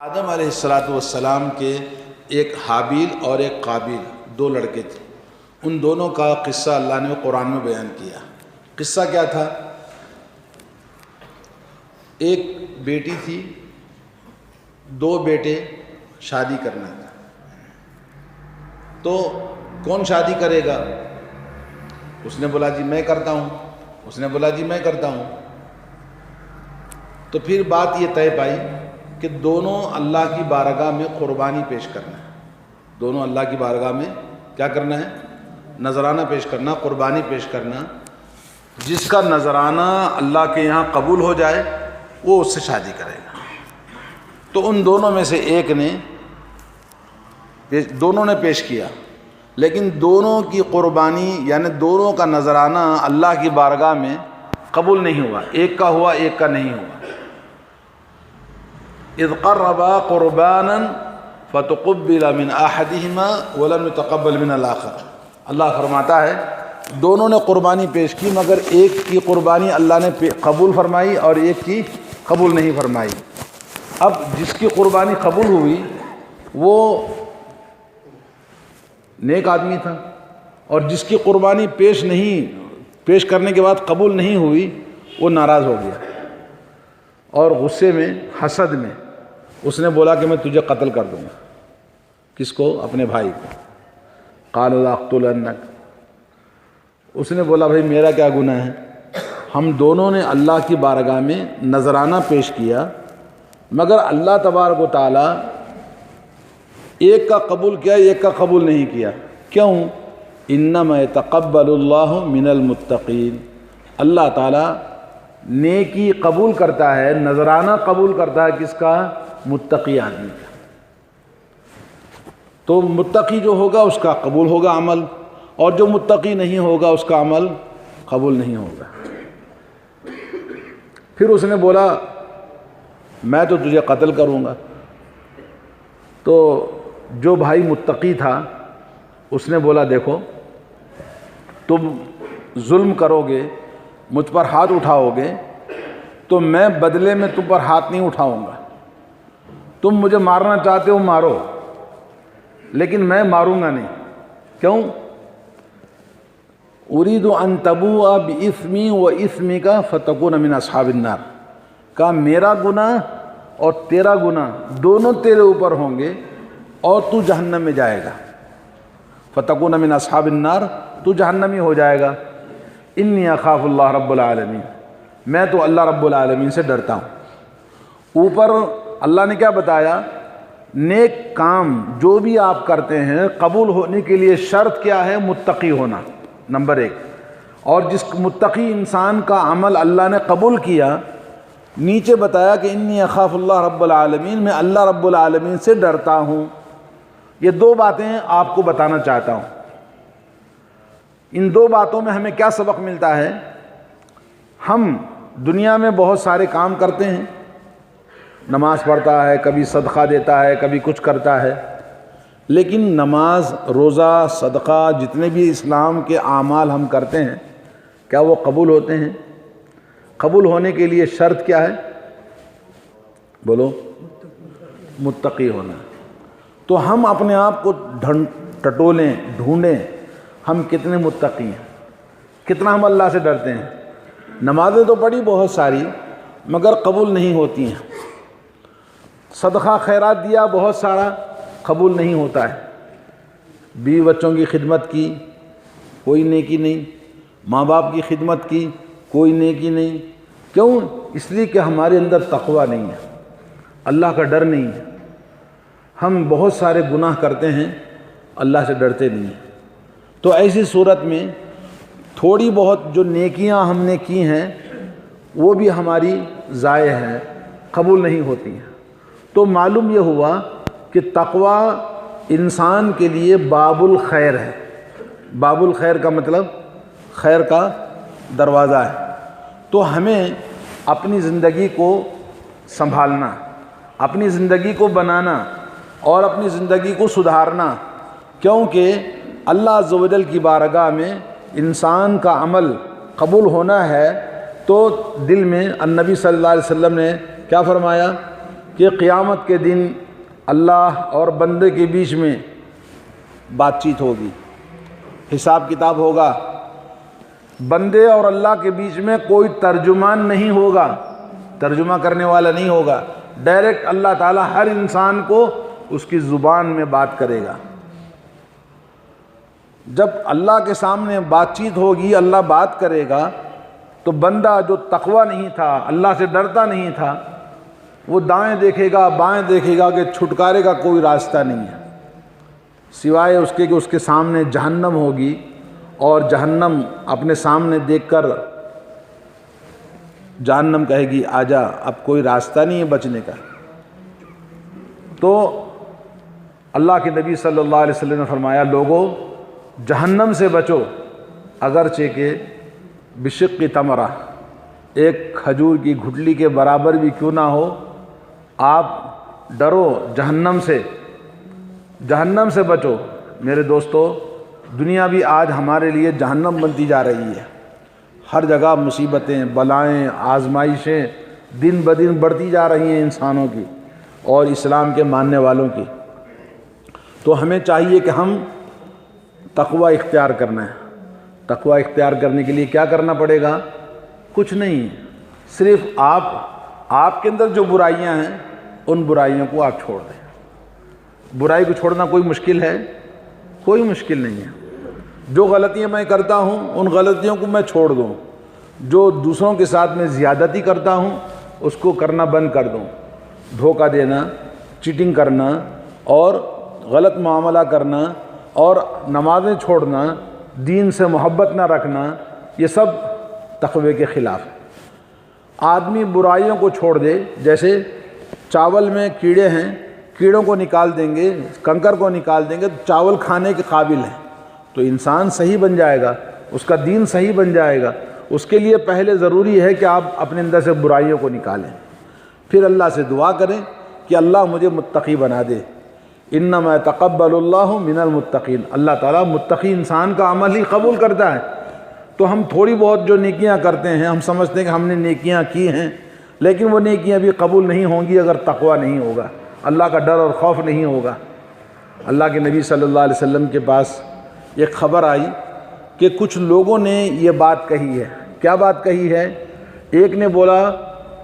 آدم علیہ السلام کے ایک حابیل اور ایک قابیل دو لڑکے تھے. ان دونوں کا قصہ اللہ نے قرآن میں بیان کیا. قصہ کیا تھا؟ ایک بیٹی تھی، دو بیٹے، شادی کرنا تھا. تو کون شادی کرے گا؟ اس نے بولا جی میں کرتا ہوں، اس نے بولا جی میں کرتا ہوں. تو پھر بات یہ طے پائی کہ دونوں اللہ کی بارگاہ میں قربانی پیش کرنا ہے. دونوں اللہ کی بارگاہ میں کیا کرنا ہے؟ نذرانہ پیش کرنا، قربانی پیش کرنا. جس کا نذرانہ اللہ کے یہاں قبول ہو جائے وہ اس سے شادی کرے گا. تو ان دونوں میں سے ایک نے دونوں نے پیش کیا، لیکن دونوں کی قربانی یعنی دونوں کا نذرانہ اللہ کی بارگاہ میں قبول نہیں ہوا. ایک کا ہوا، ایک کا نہیں ہوا. اذ قربا قربانا فتقبل من احدهما ولم يتقبل من الاخر. اللہ فرماتا ہے دونوں نے قربانی پیش کی مگر ایک کی قربانی اللہ نے قبول فرمائی اور ایک کی قبول نہیں فرمائی. اب جس کی قربانی قبول ہوئی وہ نیک آدمی تھا، اور جس کی قربانی پیش کرنے کے بعد قبول نہیں ہوئی وہ ناراض ہو گیا، اور غصے میں، حسد میں اس نے بولا کہ میں تجھے قتل کر دوں گا. کس کو؟ اپنے بھائی کو. قال لاقتلنک. اس نے بولا بھائی میرا کیا گناہ ہے؟ ہم دونوں نے اللہ کی بارگاہ میں نذرانہ پیش کیا مگر اللہ تبارک و تعالی ایک کا قبول کیا، ایک کا قبول نہیں کیا. کیوں؟ انما یتقبل اللہ من المتقین. اللہ تعالی نیکی قبول کرتا ہے، نذرانہ قبول کرتا ہے کس کا؟ متقی آدمی کا. تو متقی جو ہوگا اس کا قبول ہوگا عمل، اور جو متقی نہیں ہوگا اس کا عمل قبول نہیں ہوگا. پھر اس نے بولا میں تو تجھے قتل کروں گا. تو جو بھائی متقی تھا اس نے بولا دیکھو تم ظلم کرو گے، مجھ پر ہاتھ اٹھاؤ گے تو میں بدلے میں تم پر ہاتھ نہیں اٹھاؤں گا. تم مجھے مارنا چاہتے ہو مارو، لیکن میں ماروں گا نہیں. کیوں؟ اريد ان تبوء باسمی و اسمک فتکون من اصحاب النار. کہا میرا گناہ اور تیرا گناہ دونوں تیرے اوپر ہوں گے اور تو جہنم میں جائے گا. فتکون من اصحاب النار، تو جہنمی ہو جائے گا. انی اخاف اللہ رب العالمین. میں تو اللہ رب العالمین سے ڈرتا ہوں. اوپر اللہ نے کیا بتایا؟ نیک کام جو بھی آپ کرتے ہیں قبول ہونے کے لیے شرط کیا ہے؟ متقی ہونا، نمبر ایک. اور جس متقی انسان کا عمل اللہ نے قبول کیا، نیچے بتایا کہ انی اخاف اللہ رب العالمین، میں اللہ رب العالمین سے ڈرتا ہوں. یہ دو باتیں آپ کو بتانا چاہتا ہوں. ان دو باتوں میں ہمیں کیا سبق ملتا ہے؟ ہم دنیا میں بہت سارے کام کرتے ہیں، نماز پڑھتا ہے، کبھی صدقہ دیتا ہے، کبھی کچھ کرتا ہے، لیکن نماز، روزہ، صدقہ، جتنے بھی اسلام کے اعمال ہم کرتے ہیں کیا وہ قبول ہوتے ہیں؟ قبول ہونے کے لیے شرط کیا ہے؟ بولو. متقی ہونا. تو ہم اپنے آپ کو ٹٹولیں، ڈھونڈیں ہم کتنے متقی ہیں، کتنا ہم اللہ سے ڈرتے ہیں. نمازیں تو پڑھی بہت ساری مگر قبول نہیں ہوتی ہیں. صدقہ خیرات دیا بہت سارا، قبول نہیں ہوتا ہے. بیوی بچوں کی خدمت کی، کوئی نیکی نہیں. ماں باپ کی خدمت کی، کوئی نیکی نہیں. کیوں؟ اس لیے کہ ہمارے اندر تقویٰ نہیں ہے، اللہ کا ڈر نہیں ہے. ہم بہت سارے گناہ کرتے ہیں، اللہ سے ڈرتے نہیں ہیں. تو ایسی صورت میں تھوڑی بہت جو نیکیاں ہم نے کی ہیں وہ بھی ہماری ضائع ہیں، قبول نہیں ہوتی ہیں. تو معلوم یہ ہوا کہ تقویٰ انسان کے لیے باب الخیر ہے. باب الخیر کا مطلب خیر کا دروازہ ہے. تو ہمیں اپنی زندگی کو سنبھالنا، اپنی زندگی کو بنانا اور اپنی زندگی کو سدھارنا، کیونکہ اللہ عز و جل کی بارگاہ میں انسان کا عمل قبول ہونا ہے. تو دل میں النبی صلی اللہ علیہ وسلم نے کیا فرمایا؟ کہ قیامت کے دن اللہ اور بندے کے بیچ میں بات چیت ہوگی، حساب کتاب ہوگا، بندے اور اللہ کے بیچ میں کوئی ترجمان نہیں ہوگا، ترجمہ کرنے والا نہیں ہوگا، ڈائریکٹ اللہ تعالیٰ ہر انسان کو اس کی زبان میں بات کرے گا۔ جب اللہ کے سامنے بات چیت ہوگی، اللہ بات کرے گا، تو بندہ جو تقویٰ نہیں تھا، اللہ سے ڈرتا نہیں تھا، وہ دائیں دیکھے گا بائیں دیکھے گا کہ چھٹکارے کا کوئی راستہ نہیں ہے سوائے اس کے کہ اس کے سامنے جہنم ہوگی، اور جہنم اپنے سامنے دیکھ کر جہنم کہے گی آجا، اب کوئی راستہ نہیں ہے بچنے کا۔ تو اللہ کے نبی صلی اللہ علیہ وسلم نے فرمایا، لوگوں جہنم سے بچو، اگرچہ کہ بشق تمرہ، ایک کھجور کی گھٹلی کے برابر بھی کیوں نہ ہو، آپ ڈرو جہنم سے، جہنم سے بچو۔ میرے دوستو، دنیا بھی آج ہمارے لیے جہنم بنتی جا رہی ہے، ہر جگہ مصیبتیں، بلائیں، آزمائشیں دن بدن بڑھتی جا رہی ہیں انسانوں کی اور اسلام کے ماننے والوں کی۔ تو ہمیں چاہیے کہ ہم تقوی اختیار کرنا ہے۔ تقوی اختیار کرنے کے لیے کیا کرنا پڑے گا؟ کچھ نہیں، صرف آپ کے اندر جو برائیاں ہیں ان برائیوں کو آپ چھوڑ دیں۔ برائی کو چھوڑنا کوئی مشکل ہے؟ کوئی مشکل نہیں ہے۔ جو غلطیاں میں کرتا ہوں ان غلطیوں کو میں چھوڑ دوں، جو دوسروں کے ساتھ میں زیادتی کرتا ہوں اس کو کرنا بند کر دوں، دھوکہ دینا، چیٹنگ کرنا اور غلط معاملہ کرنا اور نمازیں چھوڑنا، دین سے محبت نہ رکھنا، یہ سب تقوی کے خلاف ہے۔ آدمی برائیوں کو چھوڑ دے، جیسے چاول میں کیڑے ہیں، کیڑوں کو نکال دیں گے، کنکر کو نکال دیں گے تو چاول کھانے کے قابل ہے، تو انسان صحیح بن جائے گا، اس کا دین صحیح بن جائے گا۔ اس کے لیے پہلے ضروری ہے کہ آپ اپنے اندر سے برائیوں کو نکالیں، پھر اللہ سے دعا کریں کہ اللہ مجھے متقی بنا دے۔ انما یتقبل اللہ من المتقین، اللہ تعالیٰ متقی انسان کا عمل ہی قبول کرتا ہے۔ تو ہم تھوڑی بہت جو نیکیاں کرتے ہیں، ہم سمجھتے ہیں کہ ہم نے نیکیاں کی ہیں، لیکن وہ نیکیاں بھی قبول نہیں ہوں گی اگر تقویٰ نہیں ہوگا، اللہ کا ڈر اور خوف نہیں ہوگا۔ اللہ کے نبی صلی اللہ علیہ وسلم کے پاس ایک خبر آئی کہ کچھ لوگوں نے یہ بات کہی ہے۔ کیا بات کہی ہے؟ ایک نے بولا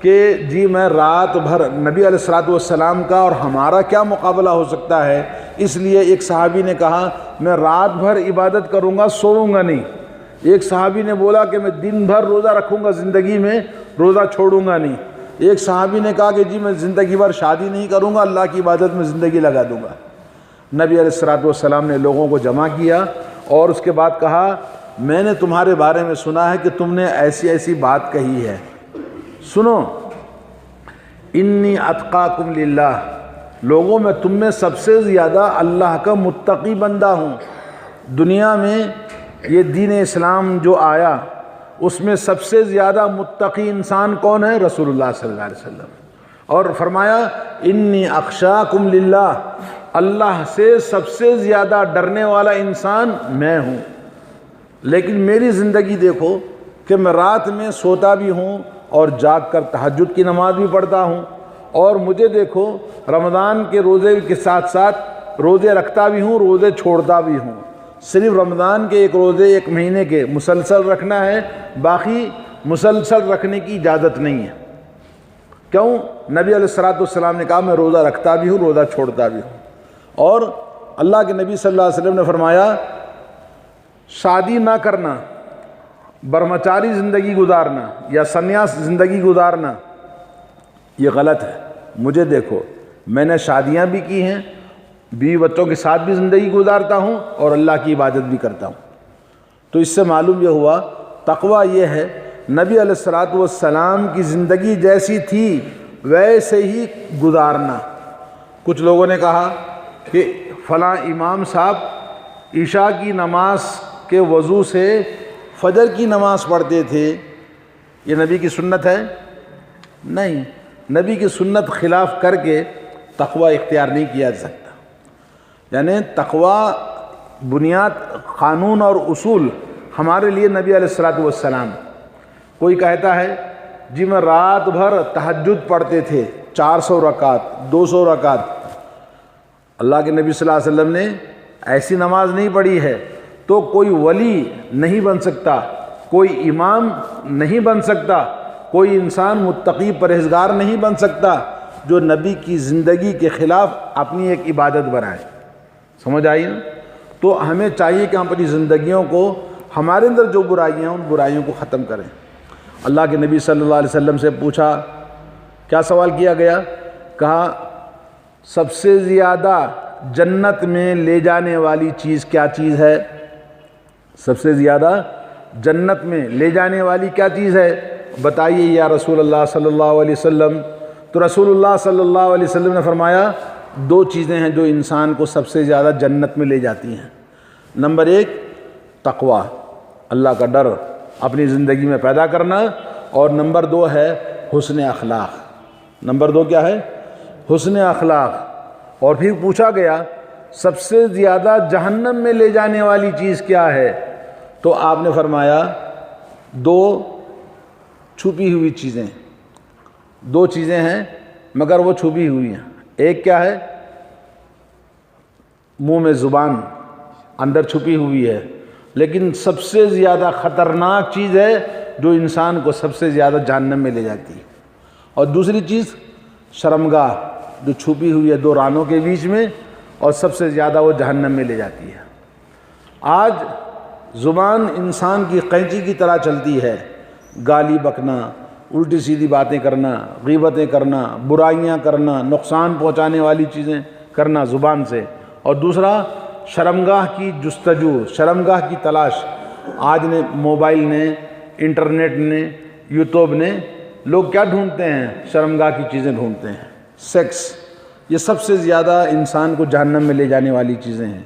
کہ جی میں رات بھر، نبی علیہ الصلوۃ والسلام کا اور ہمارا کیا مقابلہ ہو سکتا ہے، اس لیے ایک صحابی نے کہا میں رات بھر عبادت کروں گا، سوؤں گا نہیں۔ ایک صحابی نے بولا کہ میں دن بھر روزہ رکھوں گا، زندگی میں روزہ چھوڑوں گا نہیں۔ ایک صحابی نے کہا کہ جی میں زندگی بھر شادی نہیں کروں گا، اللہ کی عبادت میں زندگی لگا دوں گا۔ نبی علیہ الصلوۃ والسلام نے لوگوں کو جمع کیا اور اس کے بعد کہا میں نے تمہارے بارے میں سنا ہے کہ تم نے ایسی ایسی بات کہی ہے، سنو، انی اتقاکم للہ، لوگوں میں تم میں سب سے زیادہ اللہ کا متقی بندہ ہوں۔ دنیا میں یہ دین اسلام جو آیا اس میں سب سے زیادہ متقی انسان کون ہے؟ رسول اللہ صلی اللہ علیہ وسلم۔ اور فرمایا انی اخشاکم للہ، اللہ سے سب سے زیادہ ڈرنے والا انسان میں ہوں۔ لیکن میری زندگی دیکھو کہ میں رات میں سوتا بھی ہوں اور جاگ کر تہجد کی نماز بھی پڑھتا ہوں، اور مجھے دیکھو رمضان کے روزے کے ساتھ ساتھ روزے رکھتا بھی ہوں، روزے چھوڑتا بھی ہوں۔ صرف رمضان کے ایک روزے ایک مہینے کے مسلسل رکھنا ہے، باقی مسلسل رکھنے کی اجازت نہیں ہے۔ کیوں؟ نبی علیہ الصلوۃ والسلام نے کہا میں روزہ رکھتا بھی ہوں، روزہ چھوڑتا بھی ہوں۔ اور اللہ کے نبی صلی اللہ علیہ وسلم نے فرمایا شادی نہ کرنا، برہمچاری زندگی گزارنا یا سنیاس زندگی گزارنا یہ غلط ہے۔ مجھے دیکھو، میں نے شادیاں بھی کی ہیں، بیوی بچوں کے ساتھ بھی زندگی گزارتا ہوں اور اللہ کی عبادت بھی کرتا ہوں۔ تو اس سے معلوم یہ ہوا تقویٰ یہ ہے نبی علیہ الصلوۃ والسلام کی زندگی جیسی تھی ویسے ہی گزارنا۔ کچھ لوگوں نے کہا کہ فلاں امام صاحب عشاء کی نماز کے وضو سے فجر کی نماز پڑھتے تھے، یہ نبی کی سنت ہے؟ نہیں، نبی کی سنت خلاف کر کے تقویٰ اختیار نہیں کیا جا سکتا۔ یعنی تقویٰ بنیاد، قانون اور اصول ہمارے لیے نبی علیہ الصلوۃ والسلام۔ کوئی کہتا ہے جی میں رات بھر تہجد پڑھتے تھے، 400 رکعت 200 رکعت، اللہ کے نبی صلی اللہ علیہ وسلم نے ایسی نماز نہیں پڑھی ہے، تو کوئی ولی نہیں بن سکتا، کوئی امام نہیں بن سکتا، کوئی انسان متقی پرہیزگار نہیں بن سکتا جو نبی کی زندگی کے خلاف اپنی ایک عبادت بنائے۔ سمجھ آئی نا؟ تو ہمیں چاہیے کہ ہم اپنی زندگیوں کو، ہمارے اندر جو برائیاں ہیں ان برائیوں کو ختم کریں۔ اللہ کے نبی صلی اللہ علیہ وسلم سے پوچھا، کیا سوال کیا گیا؟ کہا سب سے زیادہ جنت میں لے جانے والی چیز کیا چیز ہے؟ سب سے زیادہ جنت میں لے جانے والی کیا چیز ہے؟ بتائیے یا رسول اللہ صلی اللہ علیہ وسلم۔ تو رسول اللہ صلی اللہ علیہ وسلم نے فرمایا 2 چیزیں ہیں جو انسان کو سب سے زیادہ جنت میں لے جاتی ہیں۔ نمبر 1 تقوی، اللہ کا ڈر اپنی زندگی میں پیدا کرنا، اور نمبر 2 ہے حسن اخلاق۔ نمبر 2 کیا ہے؟ حسن اخلاق۔ اور پھر پوچھا گیا سب سے زیادہ جہنم میں لے جانے والی چیز کیا ہے؟ تو آپ نے فرمایا 2 چھپی ہوئی چیزیں، 2 چیزیں ہیں مگر وہ چھپی ہوئی ہیں۔ ایک کیا ہے؟ منہ میں زبان اندر چھپی ہوئی ہے، لیکن سب سے زیادہ خطرناک چیز ہے جو انسان کو سب سے زیادہ جہنم میں لے جاتی ہے۔ اور دوسری چیز شرمگاہ، جو چھپی ہوئی ہے 2 رانوں کے بیچ میں، اور سب سے زیادہ وہ جہنم میں لے جاتی ہے۔ آج زبان انسان کی قینچی کی طرح چلتی ہے، گالی بکنا، الٹی سیدھی باتیں کرنا، غیبتیں کرنا، برائیاں کرنا، نقصان پہنچانے والی چیزیں کرنا زبان سے، اور دوسرا شرمگاہ کی جستجو، شرمگاہ کی تلاش۔ آج نے موبائل نے، انٹرنیٹ نے، یوٹیوب نے، لوگ کیا ڈھونڈتے ہیں؟ شرمگاہ کی چیزیں ڈھونڈتے ہیں۔ سیکس، یہ سب سے زیادہ انسان کو جہنم میں لے جانے والی چیزیں ہیں۔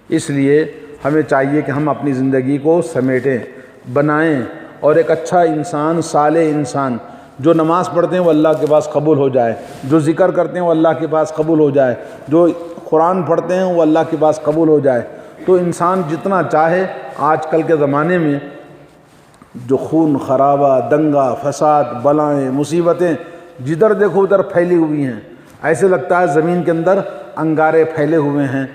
اس لیے ہمیں چاہیے کہ ہم اپنی زندگی کو سمیٹیں، بنائیں، اور ایک اچھا انسان، صالح انسان، جو نماز پڑھتے ہیں وہ اللہ کے پاس قبول ہو جائے، جو ذکر کرتے ہیں وہ اللہ کے پاس قبول ہو جائے، جو قرآن پڑھتے ہیں وہ اللہ کے پاس قبول ہو جائے۔ تو انسان جتنا چاہے، آج کل کے زمانے میں جو خون خرابہ، دنگا فساد، بلائیں، مصیبتیں جدھر دیکھو ادھر پھیلی ہوئی ہیں، ایسے لگتا ہے زمین کے اندر انگارے پھیلے ہوئے ہیں،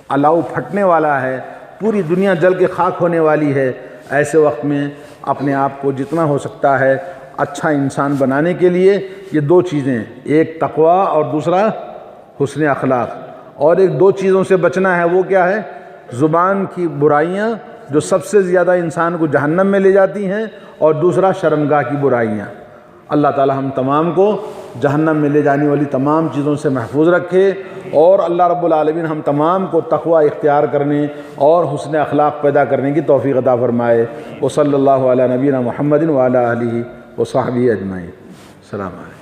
الاؤ پھٹنے والا ہے، پوری دنیا جل کے خاک ہونے والی ہے۔ ایسے وقت میں اپنے آپ کو جتنا ہو سکتا ہے اچھا انسان بنانے کے لیے یہ 2 چیزیں، ایک تقوی اور دوسرا حسن اخلاق، اور ایک 2 چیزوں سے بچنا ہے، وہ کیا ہے؟ زبان کی برائیاں جو سب سے زیادہ انسان کو جہنم میں لے جاتی ہیں، اور دوسرا شرمگاہ کی برائیاں۔ اللہ تعالی ہم تمام کو جہنم میں لے جانے والی تمام چیزوں سے محفوظ رکھے، اور اللہ رب العالمین ہم تمام کو تقوی اختیار کرنے اور حسن اخلاق پیدا کرنے کی توفیق عطا فرمائے۔ وصلی اللہ علی نبینا محمد وعلی آلہ وصحبہ اجمعین۔ السلام علیکم۔